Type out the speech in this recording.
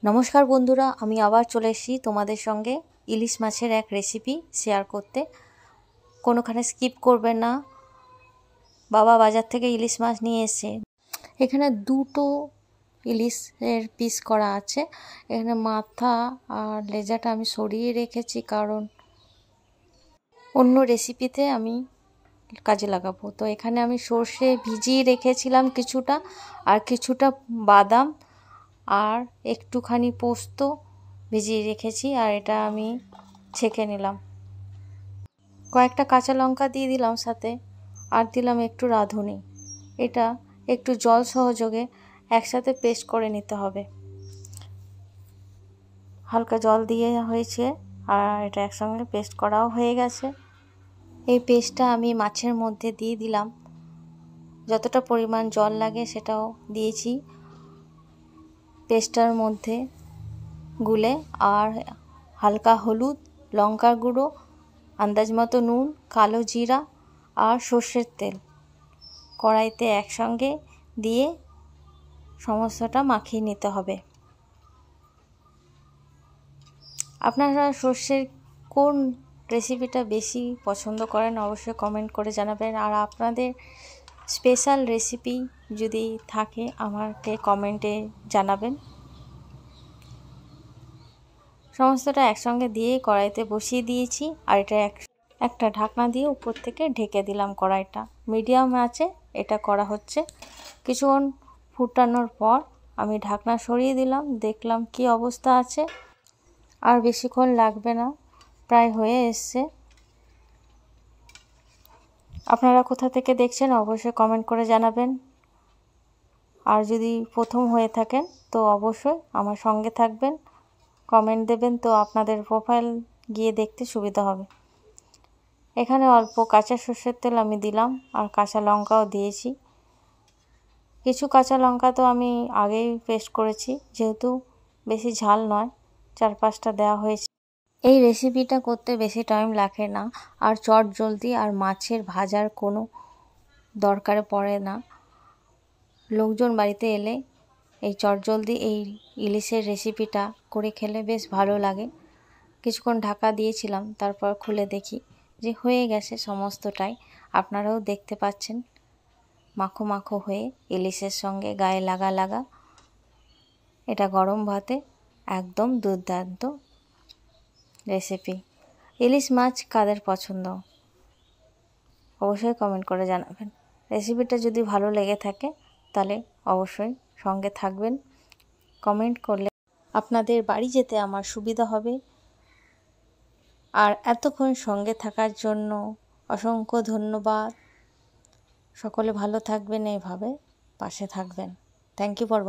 নমস্কার বন্ধুরা, আমি আবার চলে এসেছি তোমাদের সঙ্গে ইলিশ মাছের এক রেসিপি শেয়ার করতে। কোনোখানে স্কিপ করবেন না। বাবা বাজার থেকে ইলিশ মাছ নিয়ে এসে এখানে দুটো ইলিশের পিস করা আছে। এখানে মাথা আর লেজাটা আমি সরিয়ে রেখেছি, কারণ অন্য রেসিপিতে আমি কাজে লাগাবো। তো এখানে আমি সর্ষে ভিজিয়ে রেখেছিলাম কিছুটা, আর কিছুটা বাদাম আর একটুখানি পোস্ত ভিজিয়ে রেখেছি, আর এটা আমি ছেঁকে নিলাম। কয়েকটা কাঁচা লঙ্কা দিয়ে দিলাম সাথে, আর দিলাম একটু রাঁধুনি। এটা একটু জল সহযোগে একসাথে পেস্ট করে নিতে হবে। হালকা জল দিয়ে হয়েছে, আর এটা একসঙ্গে পেস্ট করাও হয়ে গেছে। এই পেস্টটা আমি মাছের মধ্যে দিয়ে দিলাম। যতটা পরিমাণ জল লাগে সেটাও দিয়েছি পেস্টটার মধ্যে গুলে, আর হালকা হলুদ, লঙ্কার গুঁড়ো, আন্দাজ মতো নুন, কালো জিরা আর সর্ষের তেল কড়াইতে একসঙ্গে দিয়ে সমস্তটা মাখিয়ে নিতে হবে। আপনারা সর্ষের কোন রেসিপিটা বেশি পছন্দ করেন অবশ্যই কমেন্ট করে জানাবেন, আর আপনাদের স্পেশাল রেসিপি যদি থাকে আমাকে কমেন্টে জানাবেন। সমস্তটা একসঙ্গে দিয়ে কড়াইতে বসিয়ে দিয়েছি, আর এটা একটা ঢাকনা দিয়ে উপর থেকে ঢেকে দিলাম। কড়াইটা মিডিয়াম আঁচে এটা করা হচ্ছে। কিছুক্ষণ ফুটানোর পর আমি ঢাকনা সরিয়ে দিলাম, দেখলাম কি অবস্থা আছে। আর বেশিক্ষণ লাগবে না, প্রায় হয়ে এসছে। আপনারা কোথা থেকে দেখছেন অবশ্যই কমেন্ট করে জানাবেন, আর যদি প্রথম হয়ে থাকেন তো অবশ্যই আমার সঙ্গে থাকবেন, কমেন্ট দেবেন, তো আপনাদের প্রোফাইল গিয়ে দেখতে সুবিধা হবে। এখানে অল্প কাঁচা সর্ষের তেল আমি দিলাম, আর কাঁচা লঙ্কাও দিয়েছি। কিছু কাঁচা লঙ্কা তো আমি আগেই পেস্ট করেছি, যেহেতু বেশি ঝাল নয়, 4-5টা দেওয়া হয়েছে। এই রেসিপিটা করতে বেশি টাইম লাগে না, আর চট জলদি, আর মাছের ভাজার কোনো দরকারে পড়ে না। লোকজন বাড়িতে এলে এই চটজলদি এই ইলিশের রেসিপিটা করে খেলে বেশ ভালো লাগে। কিছুক্ষণ ঢাকা দিয়েছিলাম, তারপর খুলে দেখি যে হয়ে গেছে সমস্তটাই। আপনারাও দেখতে পাচ্ছেন মাখো মাখো হয়ে ইলিশের সঙ্গে গায়ে লাগা লাগা। এটা গরম ভাতে একদম দুর্দান্ত রেসিপি। ইলিশ মাছ কাদের পছন্দ অবশ্যই কমেন্ট করে জানাবেন। রেসিপিটা যদি ভালো লেগে থাকে তাহলে অবশ্যই সঙ্গে থাকবেন। কমেন্ট করলে আপনাদের বাড়ি যেতে আমার সুবিধা হবে। আর এতক্ষণ সঙ্গে থাকার জন্য অসংখ্য ধন্যবাদ। সকলে ভালো থাকবেন, এইভাবে পাশে থাকবেন। Thank you for